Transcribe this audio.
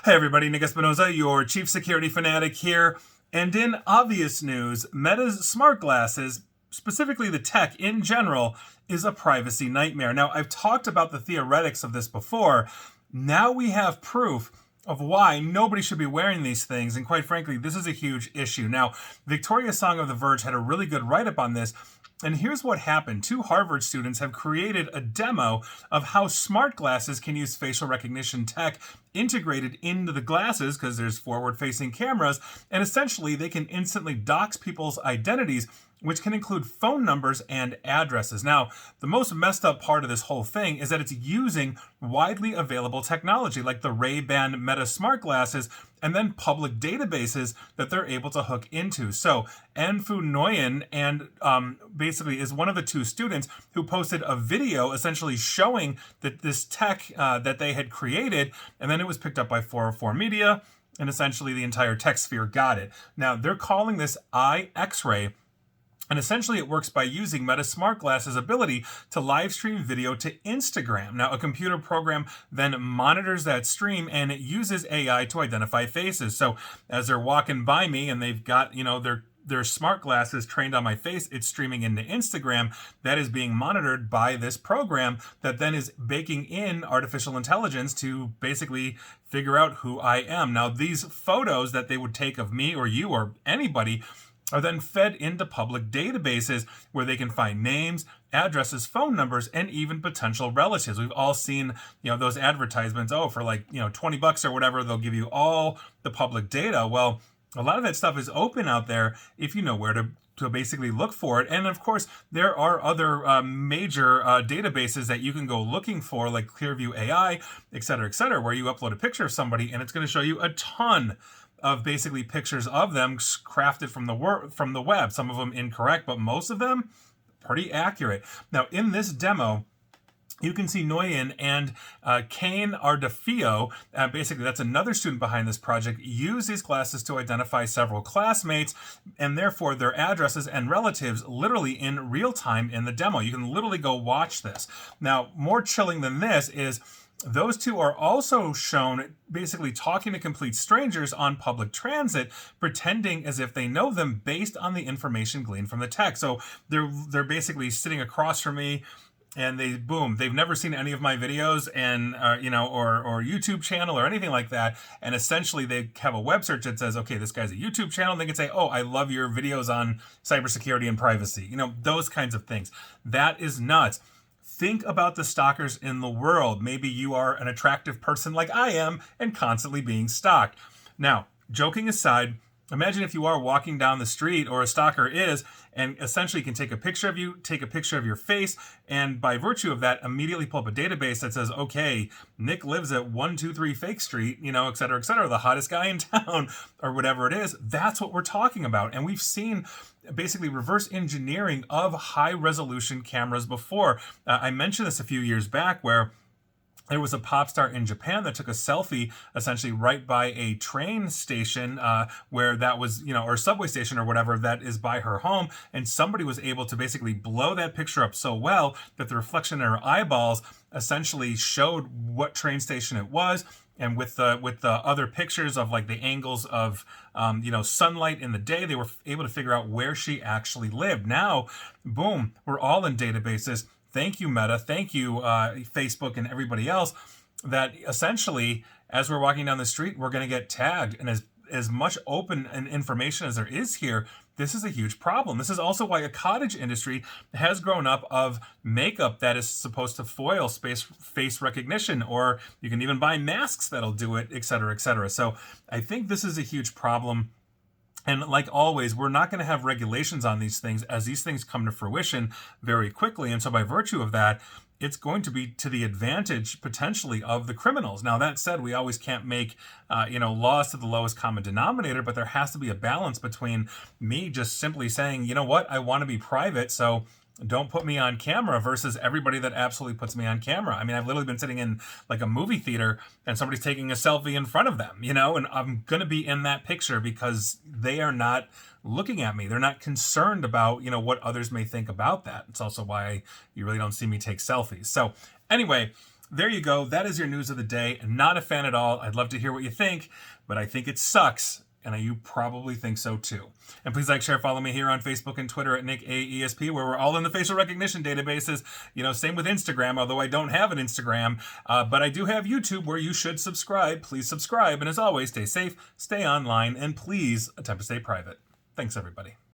Hey everybody, Nick Espinoza, your chief security fanatic here. And in obvious news, Meta's smart glasses, specifically the tech in general, is a privacy nightmare. Now, I've talked about the theoretics of this before. Now we have proof of why nobody should be wearing these things, and quite frankly, this is a huge issue. Now, Victoria Song of The Verge had a really good write-up on this, and here's what happened. Two Harvard students have created a demo of how smart glasses can use facial recognition tech integrated into the glasses, because there's forward-facing cameras, and essentially they can instantly dox people's identities, which can include phone numbers and addresses. Now, the most messed up part of this whole thing is that it's using widely available technology like the Ray-Ban Meta smart glasses and then public databases that they're able to hook into. So Anfu Nguyen and basically is one of the two students who posted a video essentially showing that this tech that they had created, and then it was picked up by 404 Media, and essentially the entire tech sphere got it. Now, they're calling this iX-Ray, and essentially it works by using Meta Smart Glasses' ability to live stream video to Instagram. Now, a computer program then monitors that stream and it uses AI to identify faces. So as they're walking by me and they've got, their smart glasses trained on my face, it's streaming into Instagram. That is being monitored by this program that then is baking in artificial intelligence to basically figure out who I am. Now, these photos that they would take of me or you or anybody are then fed into public databases where they can find names, addresses, phone numbers, and even potential relatives. We've all seen, those advertisements, for $20 or whatever, they'll give you all the public data. Well, a lot of that stuff is open out there if you know where to basically look for it. And of course, there are other major databases that you can go looking for, like Clearview AI, et cetera, where you upload a picture of somebody and it's going to show you a ton of basically pictures of them crafted from the web. Some of them incorrect, but most of them pretty accurate. Now, in this demo, you can see Nguyen and Kane Ardafio, basically that's another student behind this project, use these glasses to identify several classmates and therefore their addresses and relatives literally in real time in the demo. You can literally go watch this. Now, more chilling than this is those two are also shown basically talking to complete strangers on public transit, pretending as if they know them based on the information gleaned from the text. So they're basically sitting across from me, and they've never seen any of my videos and or YouTube channel or anything like that. And essentially they have a web search that says, okay, this guy's a YouTube channel. And they can say, oh, I love your videos on cybersecurity and privacy. Those kinds of things. That is nuts. Think about the stalkers in the world. Maybe you are an attractive person like I am and constantly being stalked. Now, joking aside, imagine if you are walking down the street, or a stalker is, and essentially can take a picture of you, take a picture of your face, and by virtue of that, immediately pull up a database that says, okay, Nick lives at 123 Fake Street, et cetera, the hottest guy in town, or whatever it is. That's what we're talking about. And we've seen basically reverse engineering of high resolution cameras before. I mentioned this a few years back where there was a pop star in Japan that took a selfie essentially right by a train station where that was, or subway station or whatever that is by her home. And somebody was able to basically blow that picture up so well that the reflection in her eyeballs essentially showed what train station it was. And with the other pictures of like the angles of, sunlight in the day, they were able to figure out where she actually lived. Now, boom, we're all in databases. Thank you, Meta. Thank you, Facebook and everybody else, that essentially, as we're walking down the street, we're going to get tagged. And as much open and information as there is here, this is a huge problem. This is also why a cottage industry has grown up of makeup that is supposed to foil face recognition, or you can even buy masks that'll do it, et cetera, et cetera. So I think this is a huge problem. And like always, we're not going to have regulations on these things as these things come to fruition very quickly. And so by virtue of that, it's going to be to the advantage potentially of the criminals. Now, that said, we always can't make, laws to the lowest common denominator, but there has to be a balance between me just simply saying, you know what, I want to be private, so don't put me on camera, versus everybody that absolutely puts me on camera. I mean, I've literally been sitting in like a movie theater and somebody's taking a selfie in front of them, and I'm going to be in that picture because they are not looking at me. They're not concerned about, what others may think about that. It's also why you really don't see me take selfies. So anyway, there you go. That is your news of the day. Not a fan at all. I'd love to hear what you think, but I think it sucks. And you probably think so too. And please like, share, follow me here on Facebook and Twitter at NickAESP, where we're all in the facial recognition databases. Same with Instagram, although I don't have an Instagram. But I do have YouTube, where you should subscribe. Please subscribe. And as always, stay safe, stay online, and please attempt to stay private. Thanks, everybody.